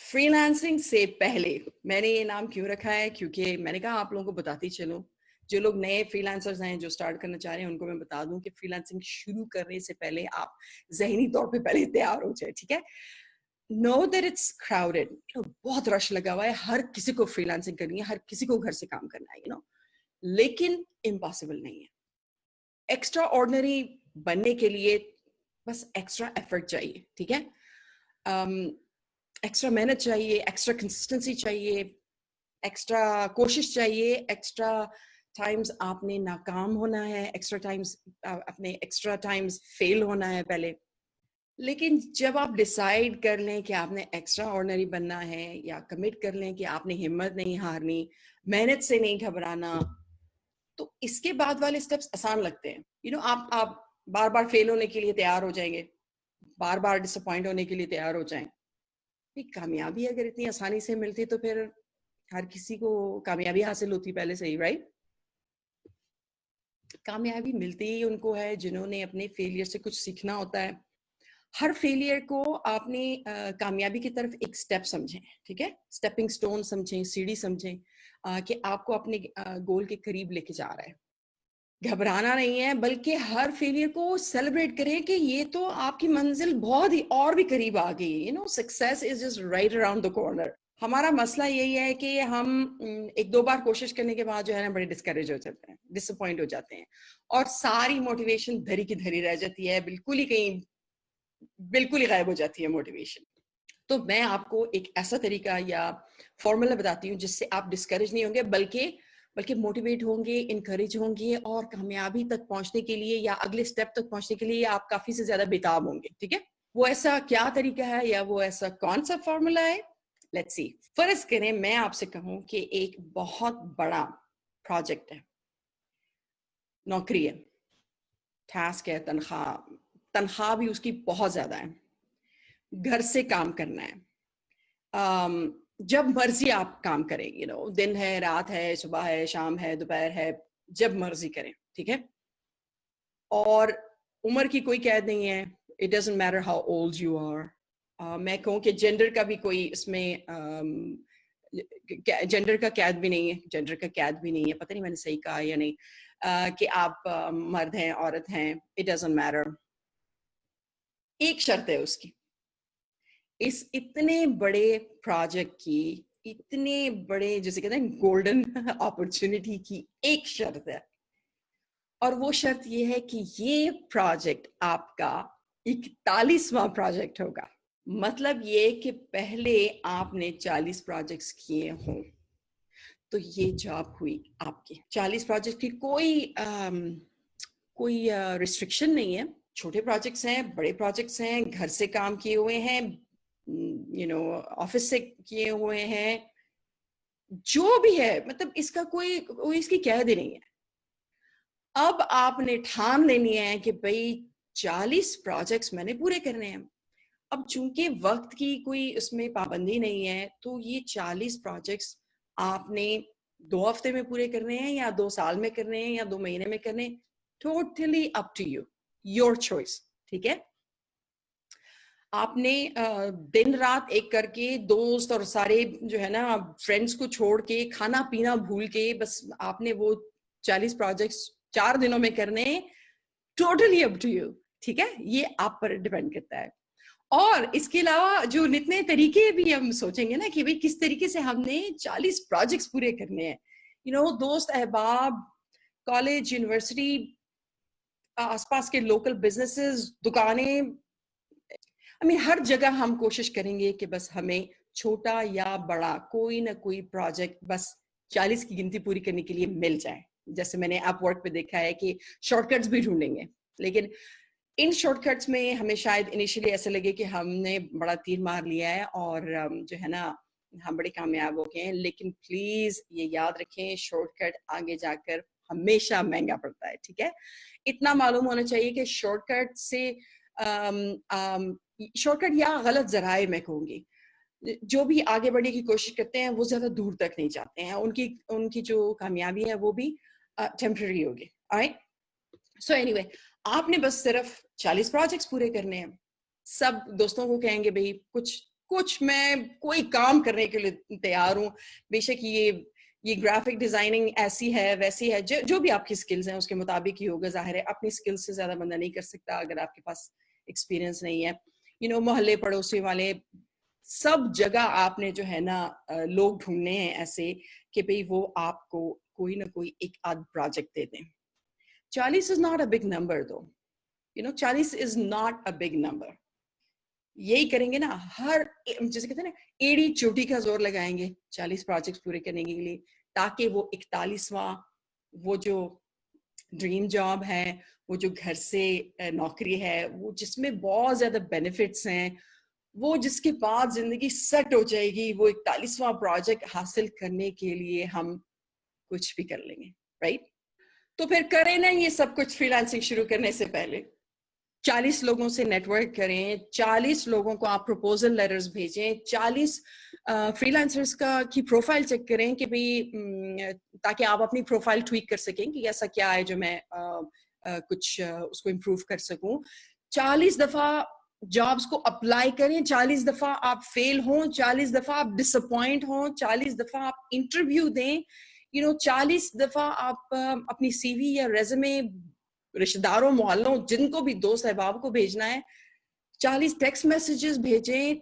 Free lancing سے پہلے میں نے یہ نام کیوں رکھا ہے؟ کیونکہ میں نے کہا آپ لوگوں کو بتاتی چلوں، جو لوگ نئے فری لانسرز ہیں جو سٹارٹ کرنا چاہ رہے ہیں ان کو میں بتا دوں کہ فری لانسنگ شروع کرنے سے پہلے آپ ذہنی طور پہ پہلے تیار ہو جائے. ٹھیک ہے، نو دیٹ اٹس کراؤڈیڈ، بہت رش لگا ہوا ہے، ہر کسی کو فری لانسنگ کرنی ہے، ہر کسی کو گھر سے کام کرنا ہے لیکن امپاسبل نہیں ہے. ایکسٹرا آرڈنری بننے کے لیے بس ایکسٹرا ایفرٹ چاہیے. ٹھیک ہے، ایکسٹرا محنت چاہیے، ایکسٹرا کنسسٹنسی چاہیے، ایکسٹرا کوشش چاہیے، ایکسٹرا ٹائمز آپ نے ناکام ہونا ہے، ایکسٹرا ٹائمز فیل ہونا ہے پہلے. لیکن جب آپ ڈیسائیڈ کر لیں کہ آپ نے ایکسٹرا آرڈنری بننا ہے، یا کمٹ کر لیں کہ آپ نے ہمت نہیں ہارنی، محنت سے نہیں گھبرانا، تو اس کے بعد والے اسٹیپس آسان لگتے ہیں. آپ بار بار فیل ہونے کے لیے تیار ہو جائیں گے، بار بار ڈس اپوائنٹ ہونے کے لیے تیار ہو جائیں. کامیابی اگر اتنی آسانی سے ملتی تو پھر ہر کسی کو کامیابی حاصل ہوتی پہلے سے ہی، رائٹ؟ کامیابی ملتی ہی ان کو ہے جنہوں نے اپنے فیلئر سے کچھ سیکھنا ہوتا ہے. ہر فیلئر کو آپ نے کامیابی کی طرف ایک سٹیپ سمجھیں. ٹھیک ہے، سٹیپنگ سٹون سمجھیں، سیڑھی سمجھیں کہ آپ کو اپنے گول کے قریب لے کے جا رہا ہے. گھبرانا نہیں ہے، بلکہ ہر فیلئر کو سیلیبریٹ کریں کہ یہ تو آپ کی منزل بہت ہی اور بھی قریب آ گئی. Success is just right around the corner. ہمارا مسئلہ یہی ہے کہ ہم ایک دو بار کوشش کرنے کے بعد جو ہے نا بڑے ڈسکریج ہو جاتے ہیں، ڈس اپوائنٹ ہو جاتے ہیں، اور ساری موٹیویشن دھری کی دھری رہ جاتی ہے، بالکل ہی غائب ہو جاتی ہے موٹیویشن. تو میں آپ کو ایک ایسا طریقہ یا فارمولا بتاتی ہوں جس سے آپ ڈسکریج نہیں ہوں گے، بلکہ موٹیویٹ ہوں گے، انکریج ہوں گے، اور کامیابی تک پہنچنے کے لیے یا اگلے سٹیپ تک پہنچنے کے لیے آپ کافی سے زیادہ بےتاب ہوں گے. ٹھیک ہے، وہ ایسا کیا طریقہ ہے یا وہ ایسا کون سا فارمولا ہے؟ Let's see. فرض کریں میں آپ سے کہوں کہ ایک بہت بڑا پروجیکٹ ہے، نوکری ہے، ٹاسک ہے، تنخواہ بھی اس کی بہت زیادہ ہے، گھر سے کام کرنا ہے، جب مرضی آپ کام کریں، دن ہے، رات ہے، صبح ہے، شام ہے، دوپہر ہے، جب مرضی کریں. ٹھیک ہے، اور عمر کی کوئی قید نہیں ہے. It doesn't matter how old you are. میں کہوں کہ جینڈر کا بھی کوئی اس میں جینڈر کا قید بھی نہیں ہے. پتہ نہیں میں نے صحیح کہا یا نہیں کہ آپ مرد ہیں، عورت ہیں، اٹ ڈزنٹ میٹر. ایک شرط ہے اس کی، اس اتنے بڑے پروجیکٹ کی، اتنے بڑے جسے کہتے ہیں گولڈن اپرچونٹی کی ایک شرط ہے، اور وہ شرط یہ ہے کہ یہ پروجیکٹ آپ کا 41واں پروجیکٹ ہوگا. مطلب یہ کہ پہلے آپ نے 40 پروجیکٹس کیے ہوں تو یہ جاب ہوئی آپ کی. 40 پروجیکٹ کی کوئی ریسٹرکشن نہیں ہے. چھوٹے پروجیکٹس ہیں، بڑے پروجیکٹس ہیں، گھر سے کام کیے ہوئے ہیں، آفس سے کیے ہوئے ہیں، جو بھی ہے، مطلب اس کا کوئی اس کی قید ہی نہیں ہے. اب آپ نے ٹھان لینی ہے کہ بھئی 40 پروجیکٹس میں نے پورے کرنے ہیں. اب چونکہ وقت کی کوئی اس میں پابندی نہیں ہے تو یہ 40 پروجیکٹس آپ نے 2 ہفتے میں پورے کرنے ہیں یا 2 سال میں کرنے ہیں یا 2 مہینے میں کرنے ہیں. Totally up to you, your choice. ٹھیک ہے، آپ نے دن رات ایک کر کے، دوست اور سارے جو ہے نا فرینڈس کو چھوڑ کے، کھانا پینا بھول کے، بس آپ نے وہ 40 پروجیکٹس 4 دنوں میں کرنے. Totally up to you. ٹھیک ہے، یہ آپ پر ڈیپینڈ کرتا ہے. اور اس کے علاوہ جو نتنے طریقے بھی ہم سوچیں گے نا کہ بھئی کس طریقے سے ہم نے 40 پروجیکٹس پورے کرنے ہیں، دوست احباب، کالج، یونیورسٹی، آس پاس کے لوکل بزنسز، دکانیں، ہر جگہ ہم کوشش کریں گے کہ بس ہمیں چھوٹا یا بڑا کوئی نہ کوئی پروجیکٹ بس 40 کی گنتی پوری کرنے کے لیے مل جائے. جیسے میں نے اپ ورک پہ دیکھا ہے کہ شارٹ کٹس بھی ڈھونڈیں گے، لیکن ان شارٹ کٹس میں ہمیں شاید انیشلی ایسے لگے کہ ہم نے بڑا تیر مار لیا ہے اور جو ہے نا ہم بڑے کامیاب ہو گئے ہیں. لیکن پلیز یہ یاد رکھیں، شارٹ کٹ آگے جا کر ہمیشہ مہنگا پڑتا ہے. ٹھیک ہے، اتنا معلوم ہونا چاہیے کہ شارٹ کٹ سے شارٹ کٹ یا غلط ذرائع میں کہوں گی، جو بھی آگے بڑھنے کی کوشش کرتے ہیں وہ زیادہ دور تک نہیں جاتے ہیں. ان کی جو کامیابی ہے وہ بھی ٹیمپرری ہوگی. alright, so anyway, آپ نے بس صرف 40 پروجیکٹس پورے کرنے ہیں. سب دوستوں کو کہیں گے بھئی کچھ میں کوئی کام کرنے کے لیے تیار ہوں. بے شک یہ گرافک ڈیزائننگ ایسی ہے ویسی ہے, جو بھی آپ کی سکلز ہیں اس کے مطابق ہی ہوگا. ظاہر ہے اپنی سکلز سے زیادہ بندہ نہیں کر سکتا اگر آپ کے پاس ایکسپیرینس نہیں ہے. محلے پڑوسی والے سب جگہ آپ نے جو ہے نا لوگ ڈھونڈنے ہیں ایسے کہ بھئی وہ آپ کو کوئی نہ کوئی ایک آدھ پروجیکٹ دے دیں. 40 is not a big number though. 40 is not a big number. یہی کریں گے نا, ہر جیسے کہتے ہیں نا ایڑی چوٹی کا زور لگائیں گے 40 پروجیکٹس پورے کرنے کے لیے, تاکہ وہ 41واں وہ جو ڈریم جاب ہے, وہ جو گھر سے نوکری ہے, وہ جس میں بہت زیادہ بینیفٹس ہیں, وہ جس کے بعد زندگی سیٹ ہو جائے گی, وہ 41واں پروجیکٹ حاصل کرنے کے لیے ہم کچھ بھی کر لیں گے, رائٹ؟ تو پھر کریں نا یہ سب کچھ فری لانسنگ شروع کرنے سے پہلے 40 لوگوں سے نیٹ ورک کریں, 40 لوگوں کو آپ پروپوزل لیٹرز بھیجیں, 40 فری لانسرز کی پروفائل چیک کریں کہ بھئی تاکہ آپ اپنی پروفائل ٹویک کر سکیں کہ ایسا کیا ہے جو میں کچھ اس کو امپروو کر سکوں. 40 دفعہ جابس کو اپلائی کریں, 40 دفعہ آپ فیل ہوں, 40 دفعہ آپ ڈس اپوائنٹ ہوں, 40 دفعہ آپ انٹرویو دیں, 40 دفعہ آپ اپنی سی وی یا ریزومے رشتہ داروں محلوں جن کو بھی دوست احباب کو بھیجنا ہے 40 ٹیکسٹ میسیجز بھیجیں,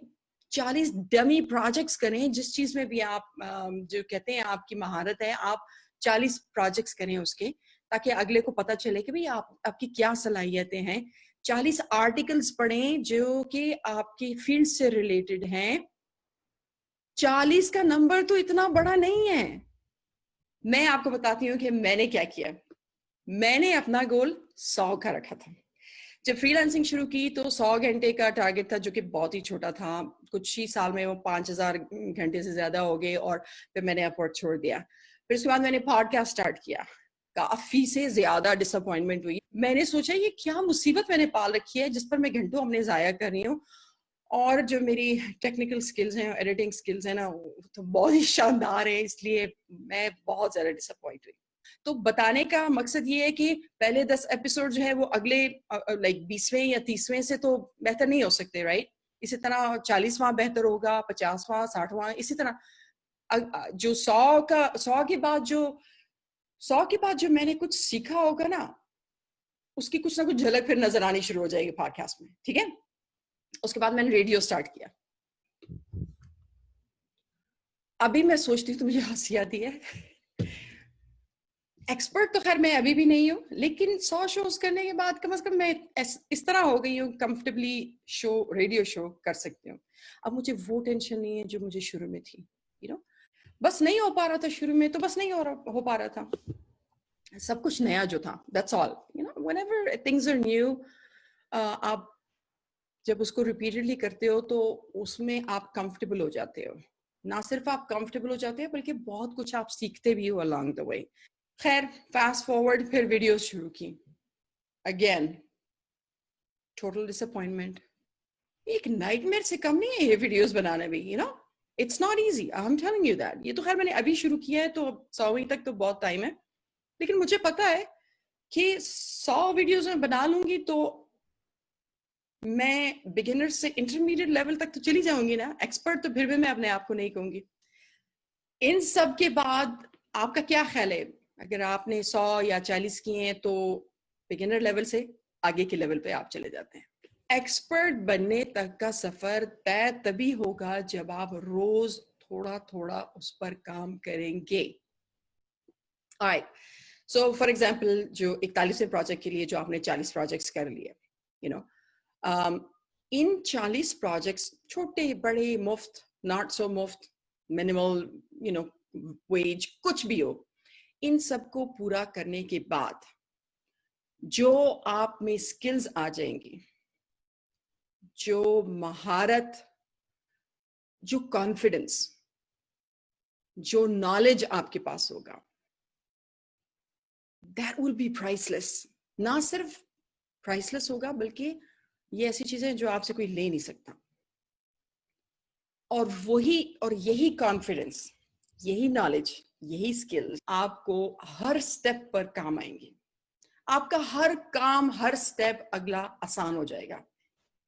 40 ڈمی پروجیکٹس کریں, جس چیز میں بھی آپ جو کہتے ہیں آپ کی مہارت ہے آپ 40 پروجیکٹس کریں اس کے, تاکہ اگلے کو پتہ چلے کہ بھئی آپ کی کیا صلاحیتیں ہیں. 40 آرٹیکلز پڑھیں جو کہ آپ کی فیلڈ سے ریلیٹڈ ہیں. 40 کا نمبر تو اتنا بڑا نہیں ہے. میں آپ کو بتاتی ہوں کہ میں نے کیا کیا. میں نے اپنا گول 100 کا رکھا تھا. جب فری لانسنگ شروع کی تو 100 گھنٹے کا ٹارگٹ تھا, جو کہ بہت ہی چھوٹا تھا. کچھ ہی سال میں وہ 5000 گھنٹے سے زیادہ ہو گئے اور پھر میں نے اپورٹ چھوڑ دیا. پھر اس کے بعد میں نے پوڈ کاسٹ اسٹارٹ کیا. کافی سے زیادہ ڈس اپوائنٹمنٹ ہوئی. میں نے سوچا یہ کیا مصیبت میں نے پال رکھی ہے جس پر میں گھنٹوں اپنے ضائع کر رہی ہوں, اور جو میری ٹیکنیکل سکلز ہیں, ایڈیٹنگ سکلز ہیں نا, وہ تو بہت ہی شاندار ہیں, اس لیے میں بہت زیادہ ڈس اپوائنٹ ہوئی. تو بتانے کا مقصد یہ ہے کہ پہلے 10 ایپیسوڈ جو ہے وہ اگلے لائک 20ویں یا 30ویں سے تو بہتر نہیں ہو سکتے, رائٹ؟ اسی طرح 40واں بہتر ہوگا, 50واں, 60واں, اسی طرح جو 100 کے بعد جو میں نے کچھ سیکھا ہوگا نا, اس کی کچھ نہ کچھ جھلک پھر نظر آنی شروع ہو جائے گی پوڈ کاسٹ میں, ٹھیک ہے؟ اس کے بعد میں نے ریڈیو سٹارٹ کیا. ابھی میں سوچتی ہوں تو مجھے ہنسی آتی ہے. ایکسپرٹ تو خیر میں ابھی بھی نہیں ہوں, لیکن 100 شوز کرنے کے بعد کم از کم میں اس طرح ہو گئی ہوں کمفرٹیبلی ریڈیو شو کر سکتی ہوں. اب مجھے وہ ٹینشن نہیں ہے جو مجھے شروع میں تھی. بس نہیں ہو پا رہا تھا شروع میں, تو بس نہیں ہو پا رہا تھا. سب کچھ نیا جو تھا, that's all. Whenever things are new, آپ جب اس کو ریپیٹڈلی کرتے ہو تو اس میں آپ کمفرٹیبل ہو جاتے ہو. نہ صرف آپ کمفرٹیبل ہو جاتے ہیں بلکہ بہت کچھ آپ سیکھتے بھی ہو along the way. خیر فاسٹ فارورڈ, پھر ویڈیوز شروع کی. Again total disappointment. ایک نائٹ میئر سے کم نہیں ہے یہ ویڈیوز بنانا بھی. It's not easy, I am telling you that. یہ تو خیر میں نے ابھی شروع کیا ہے تو 100ویں تک تو بہت ٹائم ہے, لیکن مجھے پتا ہے کہ 100 ویڈیوز میں بنا لوں گی تو میں بگنر سے انٹرمیڈیٹ لیول تک تو چلی جاؤں گی نا. ایکسپرٹ تو پھر بھی میں اپنے آپ کو نہیں کہوں گی. ان سب کے بعد آپ کا کیا خیال ہے, اگر آپ نے 100 یا 40 کیے ہیں تو بگنر لیول سے آگے کے لیول پہ آپ چلے جاتے ہیں. ایکسپرٹ بننے تک کا سفر طے تبھی ہوگا جب آپ روز تھوڑا تھوڑا اس پر کام کریں گے. Alright. So for example, جو 41ویں پروجیکٹ کے لیے جو آپ نے 40 پروجیکٹس کر لیے, ان 40 پروجیکٹس چھوٹے بڑے, مفت, ناٹ سو مفت, منیمل, ویج, کچھ بھی ہو, ان سب کو پورا کرنے کے بعد جو آپ میں سکلز آ جائیں گی, جو مہارت, جو کانفیڈنس, جو نالج آپ کے پاس ہوگا, that will be priceless. نہ صرف priceless ہوگا بلکہ یہ ایسی چیزیں جو آپ سے کوئی لے نہیں سکتا. اور یہی کانفیڈنس, یہی نالج, یہی سکلز آپ کو ہر سٹیپ پر کام آئیں گی. آپ کا ہر کام, ہر سٹیپ اگلا آسان ہو جائے گا.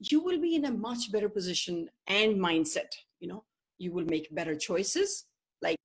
You will be in a much better position and mindset, you know. You will make better choices, like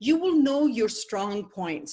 You will know your strong points,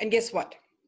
And guess what,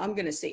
I'm gonna say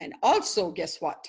And also guess what,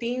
3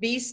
20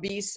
20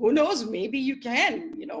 Who knows, maybe you can, you know,